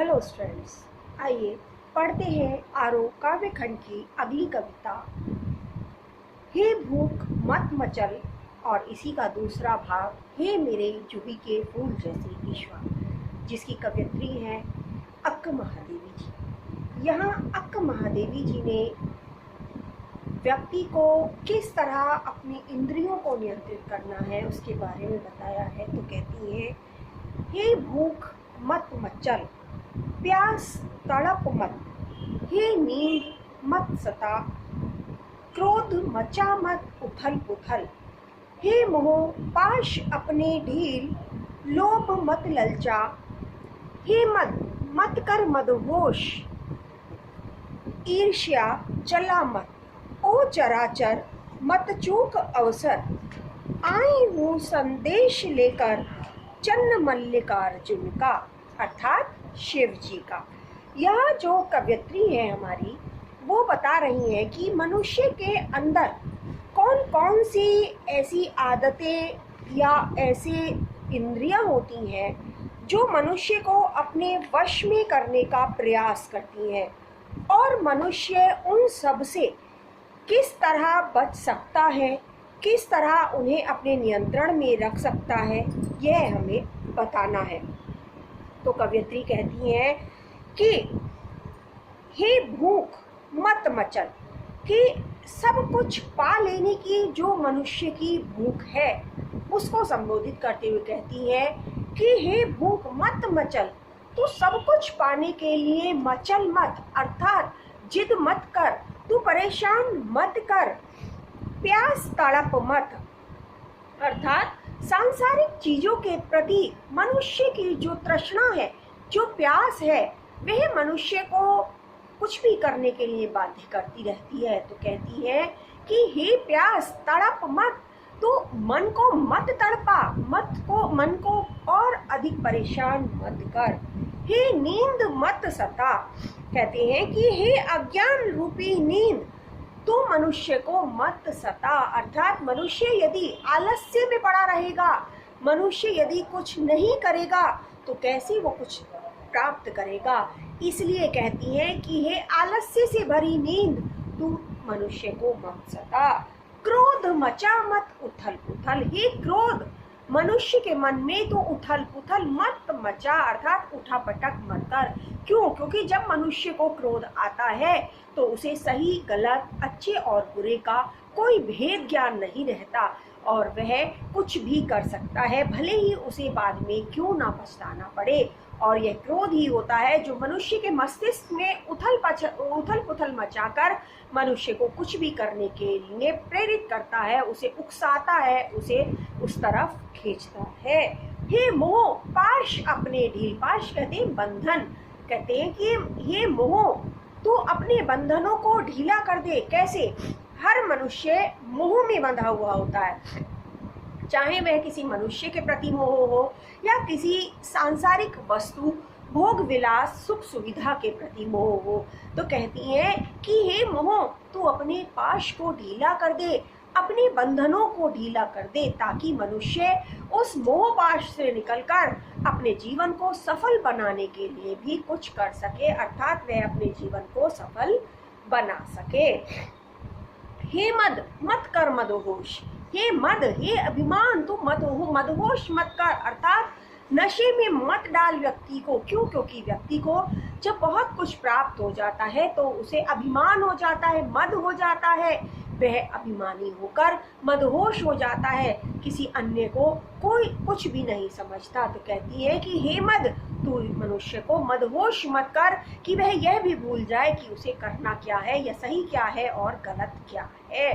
Hello students, आइए पढ़ते हैं आरो काव्य खंड की अगली कविता हे भूख मत मचल और इसी का दूसरा भाग हे मेरे जूही के फूल जैसे ईश्वर, जिसकी कवयित्री है अक्क महादेवी जी। यहाँ अक्क महादेवी जी ने व्यक्ति को किस तरह अपनी इंद्रियों को नियंत्रित करना है उसके बारे में बताया है। तो कहती हैं, हे भूख मत मचल, प्यास तड़प मत, हे नींद मत सता, क्रोध मचा मत उथल पुथल, हे मोह पाश अपने ढील, लोभ मत ललचा, हे मद मत कर मदहोश, ईर्ष्या जला मत, ओ चराचर मत चूक अवसर, आई हूँ संदेश लेकर चन्न मल्लिकार्जुन का, अर्थात शिव जी का। यह जो कवयित्री है हमारी, वो बता रही है कि मनुष्य के अंदर कौन कौन सी ऐसी आदतें या ऐसे इंद्रियां होती हैं जो मनुष्य को अपने वश में करने का प्रयास करती हैं, और मनुष्य उन सब से किस तरह बच सकता है, किस तरह उन्हें अपने नियंत्रण में रख सकता है, यह हमें बताना है। तो कवयित्री कहती हैं कि हे भूख मत मचल, कि सब कुछ पा लेने की जो मनुष्य की भूख है उसको संबोधित करते हुए कहती है कि हे भूख मत मचल, तू सब कुछ पाने के लिए मचल मत, अर्थात जिद मत कर, तू परेशान मत कर, प्यास तड़प मत, अर्थात सांसारिक चीजों के प्रति मनुष्य की जो तृष्णा है, जो प्यास है, वह मनुष्य को कुछ भी करने के लिए बाध्य करती रहती है। तो कहती है कि हे प्यास तड़प मत, तो मन को मत तड़पा, मन को और अधिक परेशान मत कर, हे नींद मत सता, कहते हैं कि हे अज्ञान रूपी नींद, तो मनुष्य को मत सता, अर्थात मनुष्य यदि आलस्य में पड़ा रहेगा, मनुष्य यदि कुछ नहीं करेगा तो कैसे वो कुछ प्राप्त करेगा। इसलिए कहती है कि हे आलस्य से भरी नींद, तू मनुष्य को मत सता, क्रोध मचा मत उथल पुथल, हे क्रोध मनुष्य के मन में तो उथल पुथल मत मचा, अर्थात उठा पटक मत कर। क्यों? क्योंकि जब मनुष्य को क्रोध आता है तो उसे सही गलत, अच्छे और बुरे का कोई भेद ज्ञान नहीं रहता और वह कुछ भी कर सकता है, भले ही उसे बाद में क्यों ना पछताना पड़े। और यह क्रोध ही होता है जो मनुष्य के मस्तिष्क में उथल पुथल मचाकर मनुष्य को कुछ भी करने के लिए प्रेरित करता है, उसे उकसाता है, उसे उस तरफ खींचता है। हे मोह पाश अपने ढील, पाश कहते हैं बंधन, कहते हैं कि हे मोह तू अपने बंधनों को ढीला कर दे। कैसे? हर मनुष्य मोह में बंधा हुआ होता है, चाहे वह किसी मनुष्य के प्रति मोह हो या किसी सांसारिक वस्तु, भोग विलास, सुख सुविधा के प्रति मोह हो। तो कहती है कि हे मोह तू अपने पाश को ढीला कर दे, अपने बंधनों को ढीला कर दे, ताकि मनुष्य उस मोह पाश से निकलकर अपने जीवन को सफल बनाने के लिए भी कुछ कर सके, अर्थात वह अपने जीवन को सफल बना सके। हे मद मत कर मदहोश, हे मद, हे अभिमान, तू मदहोश मत कर, अर्थात नशे में मत डाल व्यक्ति को। क्यों? क्योंकि व्यक्ति को जब बहुत कुछ प्राप्त हो जाता है तो उसे अभिमान हो जाता है, मद हो जाता है, वह अभिमानी होकर मदहोश हो जाता है, किसी अन्य को कोई कुछ भी नहीं समझता। तो कहती है कि हे मद, तू मनुष्य को मदहोश मत कर कि वह यह भी भूल जाए कि उसे करना क्या है, या सही क्या है और गलत क्या है।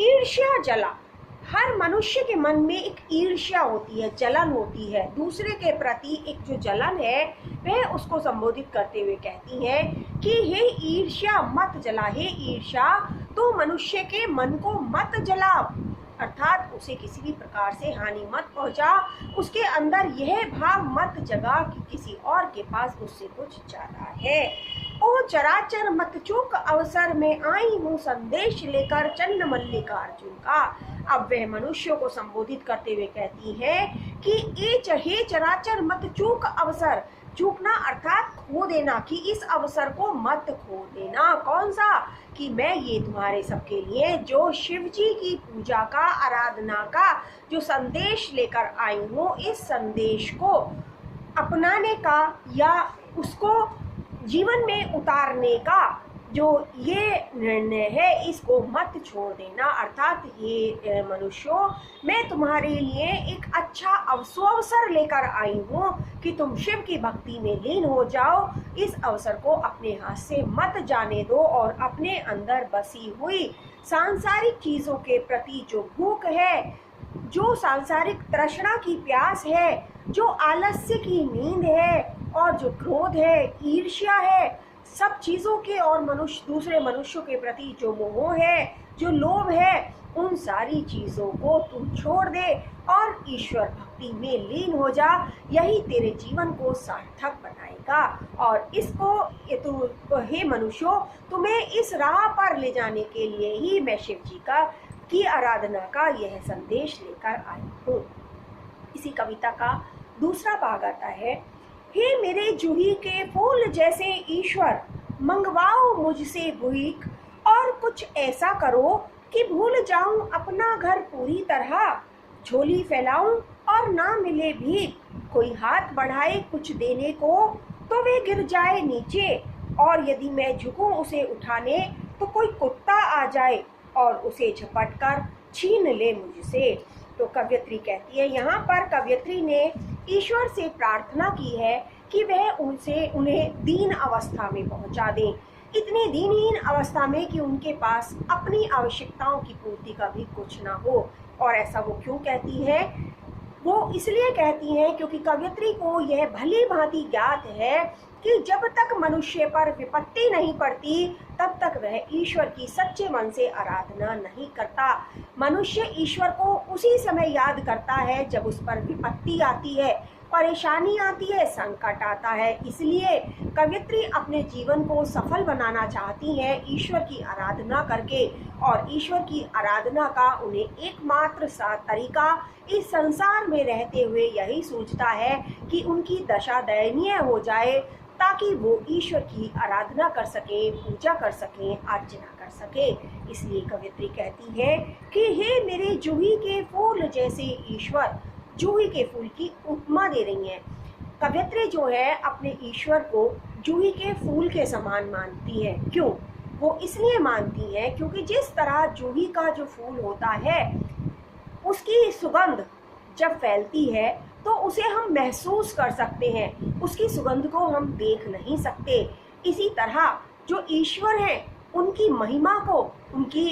ईर्ष्या जला, हर मनुष्य के मन में एक ईर्ष्या होती है, जलन होती है, दूसरे के प्रति एक जो जलन है वह उसको संबोधित करते हुए कहती है कि हे ईर्ष्या मत जला, हे ईर्ष्या तो मनुष्य के मन को मत जला, अर्थात उसे किसी भी प्रकार से हानि मत पहुंचा, उसके अंदर यह भाव मत जगा कि किसी और के पास उससे कुछ ज्यादा है। ओ चराचर मत चूक अवसर में आई हूँ संदेश लेकर चन्न मल्लिकार्जुन का। अब वह मनुष्यों को संबोधित करते हुए कहती है कि हे चराचर मत चूक अवसर, चूकना अर्थात खो देना, कि इस अवसर को मत खो देना। कौन सा? कि मैं ये तुम्हारे सबके लिए जो शिव जी की पूजा का, आराधना का जो संदेश लेकर आई हूँ, इस संदेश को अपनाने का या उसको जीवन में उतारने का जो ये निर्णय है, इसको मत छोड़ देना। अर्थात ये मनुष्यों, मैं तुम्हारे लिए एक अच्छा अवसर लेकर आई हूँ कि तुम शिव की भक्ति में लीन हो जाओ। इस अवसर को अपने हाथ से मत जाने दो और अपने अंदर बसी हुई सांसारिक चीज़ों के प्रति जो भूख है, जो सांसारिक तृष्णा की प्यास है, जो आलस्य की नींद है और जो क्रोध है, ईर्ष्या है, सब चीज़ों के और दूसरे मनुष्यों के प्रति जो मोह है, जो लोभ है, उन सारी चीज़ों को तुम छोड़ दे और ईश्वर भक्ति में लीन हो जा। यही तेरे जीवन को सार्थक बनाएगा। और इसको हे मनुष्यों, तुम्हें इस राह पर ले जाने के लिए ही मैं शिव जी की आराधना का यह संदेश लेकर आई हूँ। इसी कविता का दूसरा भाग आता है। हे मेरे जूही के फूल जैसे ईश्वर, मंगवाओ मुझसे भीख और कुछ ऐसा करो कि भूल जाऊं अपना घर पूरी तरह। झोली फैलाऊं और ना मिले भीख, कोई हाथ बढ़ाए कुछ देने को तो वे गिर जाए नीचे, और यदि मैं झुकूं उसे उठाने तो कोई कुत्ता आ जाए और उसे झपट कर छीन ले मुझसे। तो कवयित्री कहती है, यहाँ पर कवयित्री ने ईश्वर से प्रार्थना की है कि वह उन्हें दीन अवस्था में पहुंचा दें, इतनी दीनहीन अवस्था में कि उनके पास अपनी आवश्यकताओं की पूर्ति का भी कुछ ना हो। और ऐसा वो क्यों कहती है? वो इसलिए कहती हैं क्योंकि कवयित्री को यह भली भांति ज्ञात है कि जब तक मनुष्य पर विपत्ति नहीं पड़ती तब तक वह ईश्वर की सच्चे मन से आराधना नहीं करता। मनुष्य ईश्वर को उसी समय याद करता है जब उस पर विपत्ति आती है, परेशानी आती है, संकट आता है। इसलिए कवयित्री अपने जीवन को सफल बनाना चाहती हैं ईश्वर की आराधना करके, और ईश्वर की आराधना का उन्हें एकमात्र सा तरीका इस संसार में रहते हुए यही सूझता है कि उनकी दशा दयनीय हो जाए, ताकि वो ईश्वर की आराधना कर सके, पूजा कर सके, अर्चना कर सके। इसलिए कवयित्री कहती है कि हे मेरे जूही के फूल जैसे ईश्वर, जूही के फूल की उपमा दे रही हैं। कवयित्री जो है अपने ईश्वर को जूही के फूल के समान मानती है। क्यों? वो इसलिए मानती है क्योंकि जिस तरह जूही का जो फूल होता है, उसकी सुगंध जब फैलती है तो उसे हम महसूस कर सकते हैं, उसकी सुगंध को हम देख नहीं सकते। इसी तरह जो ईश्वर हैं, उनकी महिमा को, उनके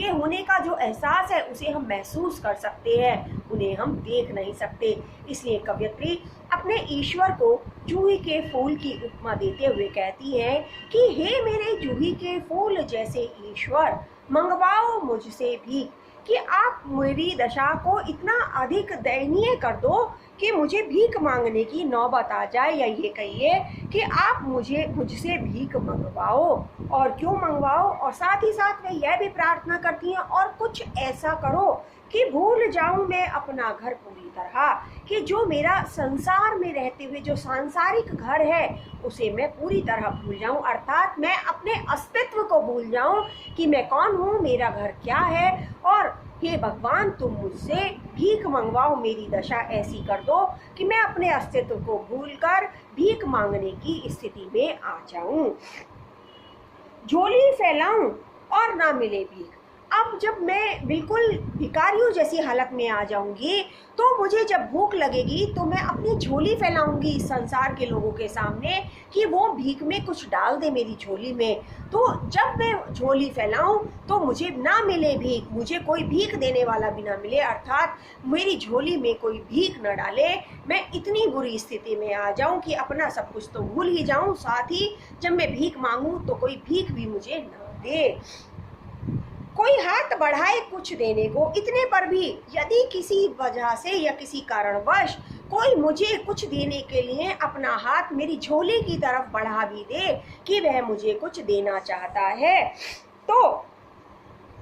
होने का जो एहसास है, उसे हम महसूस कर सकते हैं, उन्हें हम देख नहीं सकते। इसलिए कवयित्री अपने ईश्वर को जूही के फूल की उपमा देते हुए कहती है कि हे मेरे जूही के फूल जैसे ईश्वर, मंगवाओ मुझसे भी कि आप मेरी दशा को इतना अधिक दयनीय कर दो कि मुझे भीख मांगने की नौबत आ जाए, या ये कहिए कि आप मुझसे भीख मंगवाओ। और क्यों मंगवाओ? और साथ ही साथ वे यह भी प्रार्थना करती हैं, और कुछ ऐसा करो कि भूल जाऊं मैं अपना घर पूरी तरह, कि जो मेरा संसार में रहते हुए जो सांसारिक घर है उसे मैं पूरी तरह भूल जाऊं। अर्थात मैं अपने अस्तित्व को भूल जाऊं कि मैं कौन हूं, मेरा घर क्या है। और हे भगवान, तुम मुझसे भीख मंगवाओ, मेरी दशा ऐसी कर दो कि मैं अपने अस्तित्व को भूलकर भीख मांगने की स्थिति में आ जाऊं। झोली फैलाऊं और ना मिले भीख। अब जब मैं बिल्कुल भिखारियों जैसी हालत में आ जाऊंगी तो मुझे जब भूख लगेगी तो मैं अपनी झोली फैलाऊंगी इस संसार के लोगों के सामने कि वो भीख में कुछ डाल दे मेरी झोली में। तो जब मैं झोली फैलाऊं तो मुझे ना मिले भीख, मुझे कोई भीख देने वाला भी ना मिले, अर्थात मेरी झोली में कोई भीख न डाले। मैं इतनी बुरी स्थिति में आ जाऊं कि अपना सब कुछ तो भूल ही जाऊं, साथ ही जब मैं भीख मांगूं तो कोई भीख भी मुझे न दे, कोई हाथ बढ़ाए कुछ देने को। इतने पर भी यदि किसी वजह से या किसी कारणवश कोई मुझे कुछ देने के लिए अपना हाथ मेरी झोली की तरफ बढ़ा भी दे कि वह मुझे कुछ देना चाहता है, तो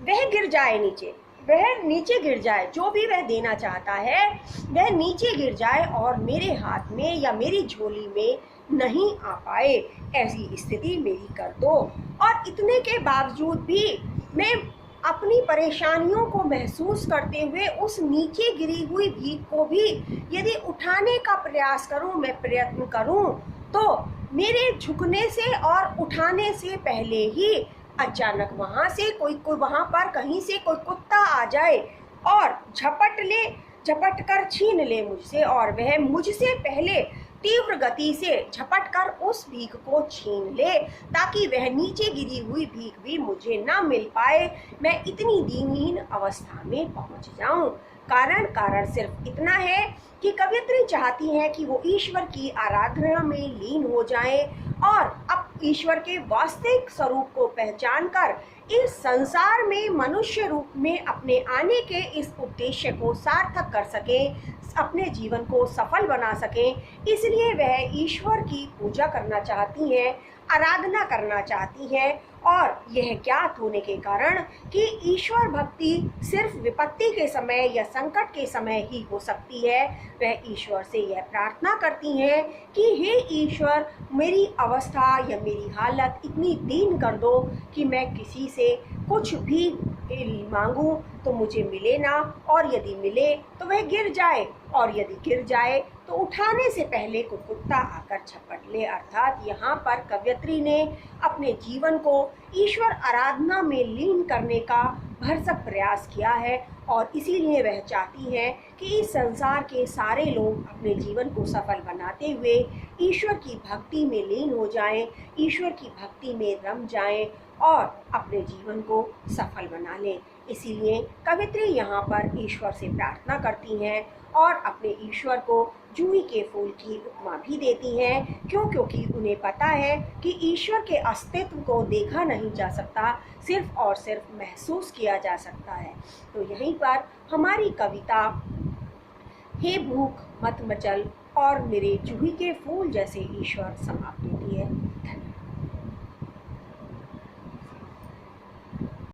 वह गिर जाए नीचे, वह नीचे गिर जाए, जो भी वह देना चाहता है वह नीचे गिर जाए और मेरे हाथ में या मेरी झोली में नहीं आ पाए, ऐसी स्थिति मेरी कर दो। और इतने के बावजूद भी मैं अपनी परेशानियों को महसूस करते हुए उस नीचे गिरी हुई भीख को भी यदि उठाने का प्रयास करूं, मैं प्रयत्न करूं, तो मेरे झुकने से और उठाने से पहले ही अचानक वहां से कोई वहां पर कहीं से कोई कुत्ता आ जाए और झपट कर छीन ले मुझसे, और वह मुझसे पहले तीव्र गति से झपट कर उस भीख को छीन ले, ताकि वह नीचे गिरी हुई भीख भी मुझे ना मिल पाए, मैं इतनी दीनहीन अवस्था में पहुंच जाऊं। कारण सिर्फ इतना है कि कवियत्री चाहती है कि वो ईश्वर की आराधना में लीन हो जाए और अब ईश्वर के वास्तविक स्वरूप को पहचान कर इस संसार में मनुष्य रूप में अपने आने के इस उद्देश्य को सार्थक कर सके, अपने जीवन को सफल बना सके। इसलिए वह ईश्वर की पूजा करना चाहती हैं, आराधना करना चाहती हैं, और यह ज्ञात होने के कारण कि ईश्वर भक्ति सिर्फ विपत्ति के समय या संकट के समय ही हो सकती है, वह ईश्वर से यह प्रार्थना करती हैं कि हे ईश्वर, मेरी अवस्था या मेरी हालत इतनी दीन कर दो कि मैं किसी से कुछ भी मांगूं तो मुझे मिले ना, और यदि मिले तो वह गिर जाए, और यदि गिर जाए तो उठाने से पहले कोई कुत्ता आकर झपट ले। अर्थात यहाँ पर कवयित्री ने अपने जीवन को ईश्वर आराधना में लीन करने का भरसक प्रयास किया है, और इसीलिए वह चाहती है कि इस संसार के सारे लोग अपने जीवन को सफल बनाते हुए ईश्वर की भक्ति में लीन हो जाएं, ईश्वर की भक्ति में रम जाएं और अपने जीवन को सफल बना लें। इसीलिए कवित्री यहाँ पर ईश्वर से प्रार्थना करती हैं और अपने ईश्वर को जूही के फूल की उपमा भी देती हैं, क्योंकि उन्हें पता है कि ईश्वर के अस्तित्व को देखा नहीं जा सकता, सिर्फ और सिर्फ महसूस किया जा सकता है। तो यहीं पर हमारी कविता हे भूख मत मचल और मेरे जूही के फूल जैसे ईश्वर समाप्त होती है। धन्यवाद।